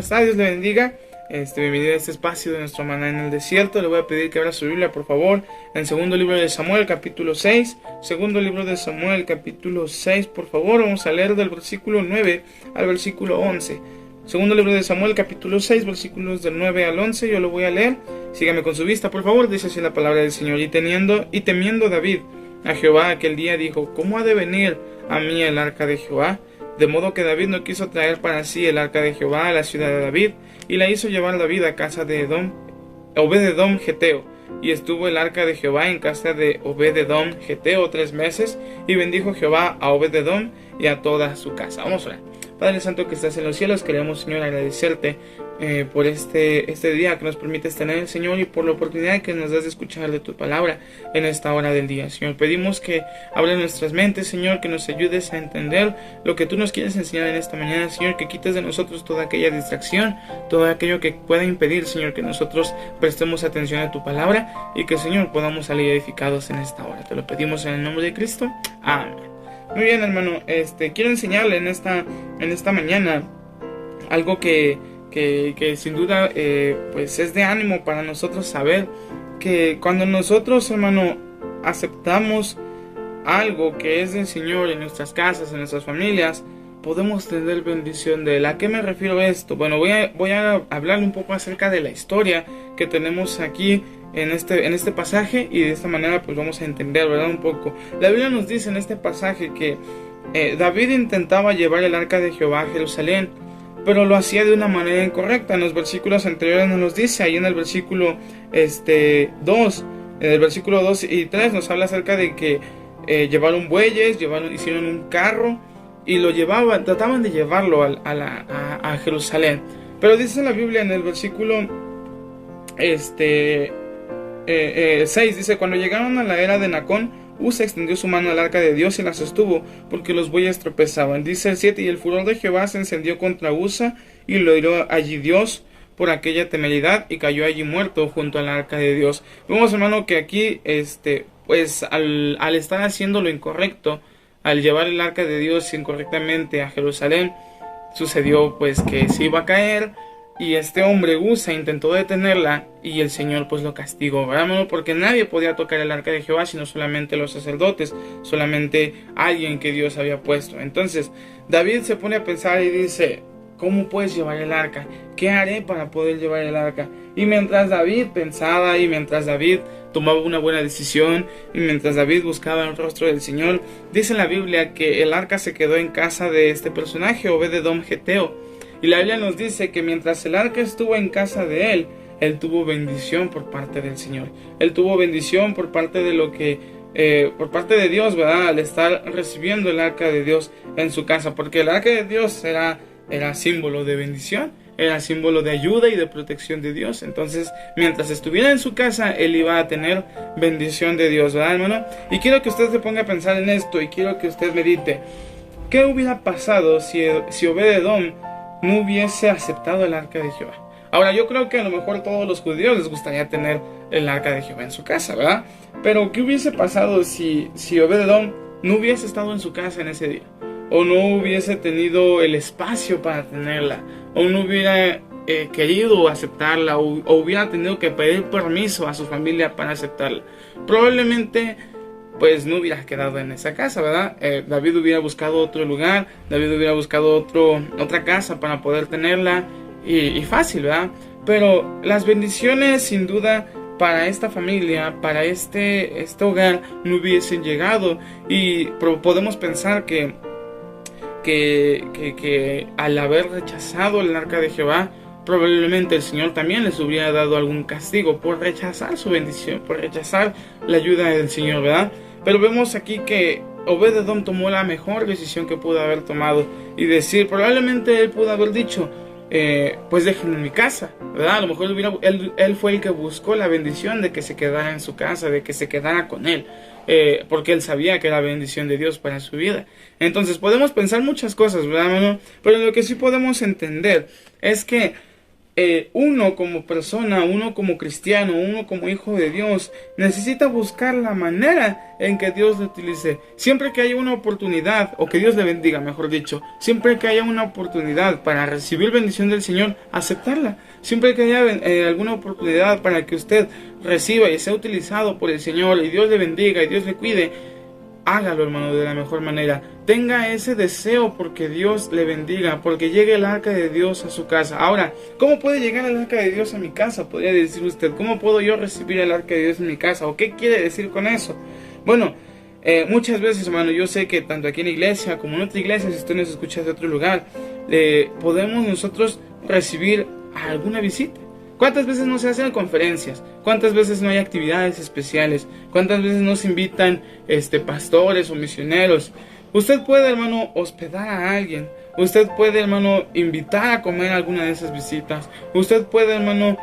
está? Dios le bendiga. Bienvenido a este espacio de nuestro maná en el desierto. Le voy a pedir que abra su Biblia, por favor, en segundo libro de Samuel, capítulo 6. Segundo libro de Samuel, capítulo 6, por favor. Vamos a leer del versículo 9 al versículo 11. Segundo libro de Samuel, capítulo 6, versículos del 9 al 11. Yo lo voy a leer. Sígame con su vista, por favor. Dice así la palabra del Señor. Y temiendo David a Jehová aquel día, dijo: ¿Cómo ha de venir a mí el arca de Jehová? De modo que David no quiso traer para sí el arca de Jehová a la ciudad de David, y la hizo llevar David a casa de Obed-edom Geteo. Y estuvo el arca de Jehová en casa de Obed-edom Geteo 3 meses, y bendijo Jehová a Obed-edom y a toda su casa. Vamos a orar. Padre Santo que estás en los cielos, queremos, Señor, agradecerte por este día que nos permites tener, Señor, y por la oportunidad que nos das de escuchar de tu palabra en esta hora del día. Señor, pedimos que abres nuestras mentes, Señor, que nos ayudes a entender lo que tú nos quieres enseñar en esta mañana, Señor, que quites de nosotros toda aquella distracción, todo aquello que pueda impedir, Señor, que nosotros prestemos atención a tu palabra y que, Señor, podamos salir edificados en esta hora. Te lo pedimos en el nombre de Cristo. Amén. Muy bien, hermano, quiero enseñarle en esta mañana algo que sin duda pues es de ánimo para nosotros saber que cuando nosotros, hermano, aceptamos algo que es del Señor en nuestras casas, en nuestras familias, podemos tener bendición de Él. ¿A qué me refiero a esto? Bueno, voy a hablar un poco acerca de la historia que tenemos aquí en este pasaje, y de esta manera pues vamos a entender, ¿verdad? Un poco. La Biblia nos dice en este pasaje que David intentaba llevar el arca de Jehová a Jerusalén, pero lo hacía de una manera incorrecta. En los versículos anteriores nos los dice, ahí en el versículo 2, en el versículo 2 y 3 nos habla acerca de que llevaron bueyes, hicieron un carro y trataban de llevarlo a Jerusalén. Pero dice la Biblia en el versículo 6, dice: cuando llegaron a la era de Nacón, Usa extendió su mano al arca de Dios y la sostuvo, porque los bueyes tropezaban. Dice el 7: y el furor de Jehová se encendió contra Usa, y lo hirió allí Dios por aquella temeridad, y cayó allí muerto junto al arca de Dios. Vemos, hermano, que aquí pues al estar haciendo lo incorrecto, al llevar el arca de Dios incorrectamente a Jerusalén, sucedió pues que se iba a caer. Y este hombre Usa intentó detenerla, y el Señor pues lo castigó, ¿verdad? Porque nadie podía tocar el arca de Jehová sino solamente los sacerdotes, solamente alguien que Dios había puesto. Entonces David se pone a pensar y dice: ¿cómo puedes llevar el arca? ¿Qué haré para poder llevar el arca? Y mientras David pensaba, y mientras David tomaba una buena decisión, y mientras David buscaba el rostro del Señor, dice en la Biblia que el arca se quedó en casa de este personaje, Obed-edom Geteo. Y la Biblia nos dice que mientras el arca estuvo en casa de él tuvo bendición por parte del Señor. Él tuvo bendición por parte de por parte de Dios, ¿verdad? Al estar recibiendo el arca de Dios en su casa. Porque el arca de Dios era símbolo de bendición, era símbolo de ayuda y de protección de Dios. Entonces, mientras estuviera en su casa, él iba a tener bendición de Dios, ¿verdad, hermano? Y quiero que usted se ponga a pensar en esto, y quiero que usted medite: ¿qué hubiera pasado si Obed-edom no hubiese aceptado el arca de Jehová? Ahora, yo creo que a lo mejor todos los judíos les gustaría tener el arca de Jehová en su casa, ¿verdad? Pero ¿qué hubiese pasado si Obed-edom no hubiese estado en su casa en ese día? O no hubiese tenido el espacio para tenerla, o no hubiera querido aceptarla, o hubiera tenido que pedir permiso a su familia para aceptarla. Probablemente pues no hubiera quedado en esa casa, ¿verdad? David hubiera buscado otro lugar, David hubiera buscado otra casa para poder tenerla, y fácil, ¿verdad? Pero las bendiciones, sin duda, para esta familia, para este hogar, no hubiesen llegado. Y podemos pensar que al haber rechazado el arca de Jehová, probablemente el Señor también les hubiera dado algún castigo por rechazar su bendición, por rechazar la ayuda del Señor, ¿verdad? Pero vemos aquí que Obed-edom tomó la mejor decisión que pudo haber tomado, y decir, probablemente él pudo haber dicho: pues déjenme en mi casa, ¿verdad? A lo mejor él fue el que buscó la bendición de que se quedara en su casa, de que se quedara con él, porque él sabía que era bendición de Dios para su vida. Entonces podemos pensar muchas cosas, ¿verdad, hermano? Pero lo que sí podemos entender es que uno como persona, uno como cristiano, uno como hijo de Dios, necesita buscar la manera en que Dios le utilice. Siempre que haya una oportunidad, o que Dios le bendiga, mejor dicho, siempre que haya una oportunidad para recibir bendición del Señor, aceptarla. Siempre que haya alguna oportunidad para que usted reciba y sea utilizado por el Señor, y Dios le bendiga y Dios le cuide, hágalo, hermano, de la mejor manera. Tenga ese deseo porque Dios le bendiga, porque llegue el arca de Dios a su casa. Ahora, ¿cómo puede llegar el arca de Dios a mi casa? Podría decir usted, ¿cómo puedo yo recibir el arca de Dios en mi casa? ¿O qué quiere decir con eso? Bueno, muchas veces, hermano, yo sé que tanto aquí en la iglesia como en otra iglesia, si usted nos escucha de otro lugar, podemos nosotros recibir alguna visita. ¿Cuántas veces no se hacen conferencias? ¿Cuántas veces no hay actividades especiales? ¿Cuántas veces no se invitan pastores o misioneros? Usted puede, hermano, hospedar a alguien. Usted puede, hermano, invitar a comer alguna de esas visitas. Usted puede, hermano,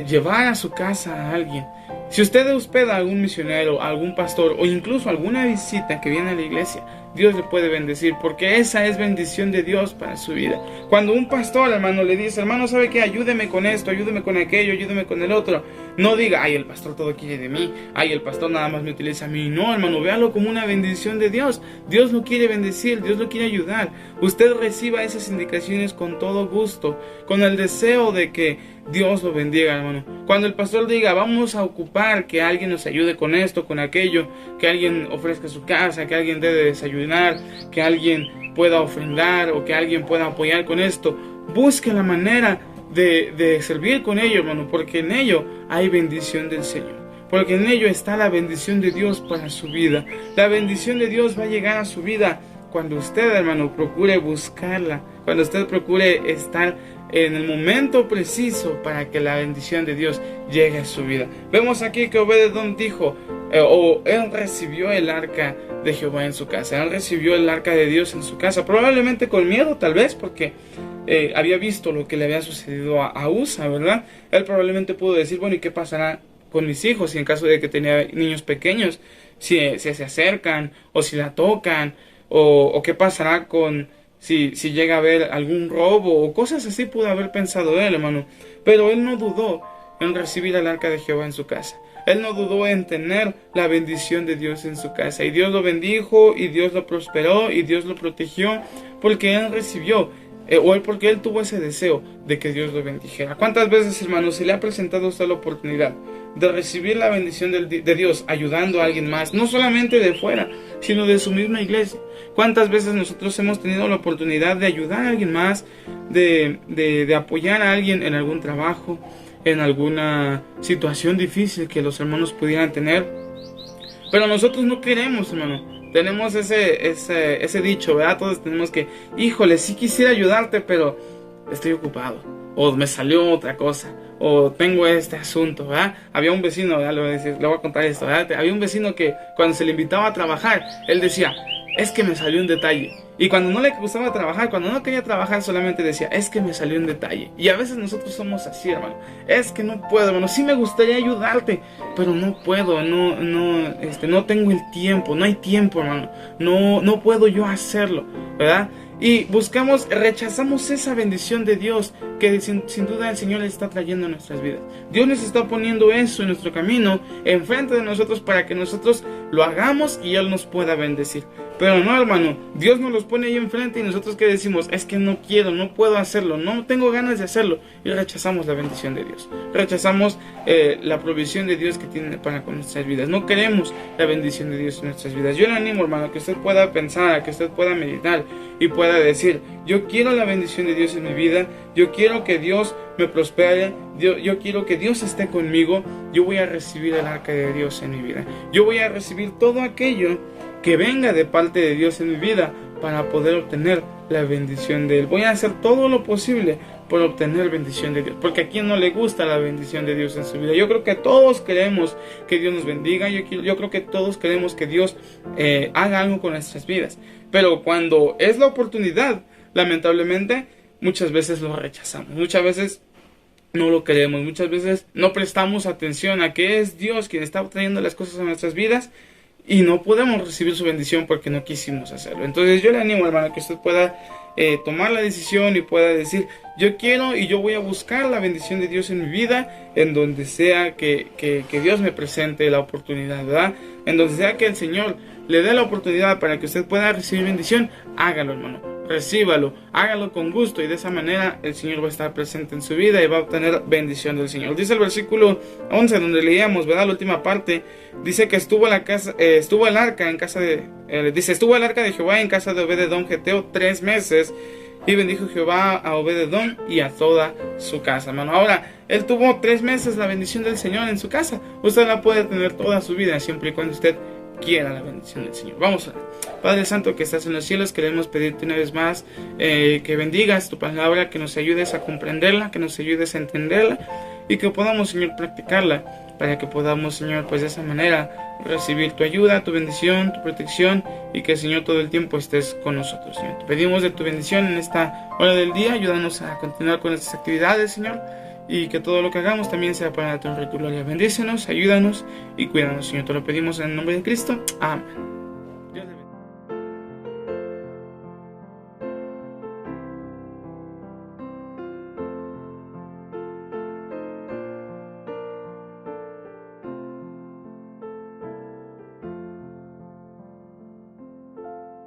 llevar a su casa a alguien. Si usted hospeda a algún misionero, a algún pastor o incluso alguna visita que viene a la iglesia, Dios le puede bendecir, porque esa es bendición de Dios para su vida. Cuando un pastor, hermano, le dice, hermano, ¿sabe qué? Ayúdeme con esto, ayúdeme con aquello, ayúdeme con el otro. No diga, ay, el pastor todo quiere de mí, ay, el pastor nada más me utiliza a mí. No, hermano, véalo como una bendición de Dios. Dios lo quiere bendecir, Dios lo quiere ayudar. Usted reciba esas indicaciones con todo gusto, con el deseo de que Dios lo bendiga, hermano. Cuando el pastor diga, vamos a ocupar que alguien nos ayude con esto, con aquello, que alguien ofrezca su casa, que alguien dé de desayunar, que alguien pueda ofrendar o que alguien pueda apoyar con esto, busque la manera de servir con ello, hermano, porque en ello hay bendición del Señor. Porque en ello está la bendición de Dios para su vida. La bendición de Dios va a llegar a su vida cuando usted, hermano, procure buscarla, cuando usted procure estar en el momento preciso para que la bendición de Dios llegue a su vida. Vemos aquí que Obed-Edom dijo, él recibió el arca de Jehová en su casa, él recibió el arca de Dios en su casa, probablemente con miedo, tal vez, porque había visto lo que le había sucedido a Usa, ¿verdad? Él probablemente pudo decir, bueno, ¿y qué pasará con mis hijos? Y en caso de que tenía niños pequeños, si se acercan, o si la tocan, o qué pasará con si llega a haber algún robo o cosas así, pudo haber pensado él, hermano. Pero él no dudó en recibir el arca de Jehová en su casa. Él no dudó en tener la bendición de Dios en su casa. Y Dios lo bendijo, y Dios lo prosperó, y Dios lo protegió, porque él recibió, porque él tuvo ese deseo de que Dios lo bendijera. ¿Cuántas veces, hermano, se le ha presentado a usted la oportunidad de recibir la bendición de Dios ayudando a alguien más? No solamente de fuera, sino de su misma iglesia. ¿Cuántas veces nosotros hemos tenido la oportunidad de ayudar a alguien más, de apoyar a alguien en algún trabajo, en alguna situación difícil que los hermanos pudieran tener? Pero nosotros no queremos, hermano. Tenemos ese dicho, ¿verdad? Todos tenemos que, híjole, sí quisiera ayudarte, pero estoy ocupado, o me salió otra cosa, o tengo este asunto, ¿verdad? Había un vecino, ¿verdad? Le voy a contar esto, ¿verdad? Había un vecino que cuando se le invitaba a trabajar, él decía, es que me salió un detalle. Y cuando no le gustaba trabajar, cuando no quería trabajar, solamente decía, es que me salió un detalle. Y a veces nosotros somos así, hermano. Es que no puedo, hermano. Sí me gustaría ayudarte, pero no puedo, no tengo el tiempo, no hay tiempo, hermano. No puedo yo hacerlo, ¿verdad? Y rechazamos esa bendición de Dios que sin duda el Señor le está trayendo a nuestras vidas. Dios nos está poniendo eso en nuestro camino, enfrente de nosotros, para que nosotros lo hagamos y Él nos pueda bendecir. Pero no, hermano, Dios nos los pone ahí enfrente y nosotros ¿qué decimos? Es que no quiero, no puedo hacerlo, no tengo ganas de hacerlo. Y rechazamos la bendición de Dios. Rechazamos la provisión de Dios que tiene para con nuestras vidas. No queremos la bendición de Dios en nuestras vidas. Yo le animo, hermano, a que usted pueda pensar, a que usted pueda meditar y pueda decir, yo quiero la bendición de Dios en mi vida, yo quiero que Dios me prospere, yo quiero que Dios esté conmigo, yo voy a recibir el arca de Dios en mi vida. Yo voy a recibir todo aquello que venga de parte de Dios en mi vida para poder obtener la bendición de Él. Voy a hacer todo lo posible por obtener bendición de Dios, porque a quien no le gusta la bendición de Dios en su vida. Yo creo que todos queremos que Dios nos bendiga, yo creo que todos queremos que Dios haga algo con nuestras vidas, pero cuando es la oportunidad, lamentablemente, muchas veces lo rechazamos, muchas veces no lo queremos, muchas veces no prestamos atención a que es Dios quien está trayendo las cosas a nuestras vidas, y no podemos recibir su bendición porque no quisimos hacerlo. Entonces yo le animo, hermano, que usted pueda tomar la decisión y pueda decir: yo quiero y yo voy a buscar la bendición de Dios en mi vida, en donde sea que Dios me presente la oportunidad, ¿verdad? En donde sea que el Señor le dé la oportunidad para que usted pueda recibir bendición, hágalo, hermano, recíbalo, hágalo con gusto, y de esa manera el Señor va a estar presente en su vida y va a obtener bendición del Señor. Dice el versículo 11, donde leíamos, ¿verdad?, la última parte, dice que estuvo el arca en casa de, estuvo el arca de Jehová en casa de Obed-edom geteo 3 meses, y bendijo Jehová a Obed-edom y a toda su casa, hermano. Ahora, él tuvo 3 meses la bendición del Señor en su casa. Usted la puede tener toda su vida, siempre y cuando usted quiera la bendición del Señor. Vamos a ver. Padre Santo que estás en los cielos, queremos pedirte una vez más que bendigas tu palabra, que nos ayudes a comprenderla, que nos ayudes a entenderla, y que podamos, Señor, practicarla, para que podamos, Señor, pues de esa manera recibir tu ayuda, tu bendición, tu protección, y que, Señor, todo el tiempo estés con nosotros, Señor. Te pedimos de tu bendición en esta hora del día. Ayúdanos a continuar con estas actividades, Señor, y que todo lo que hagamos también sea para tu honra y tu gloria. Bendícenos, ayúdanos y cuídanos, Señor. Te lo pedimos en el nombre de Cristo. Amén.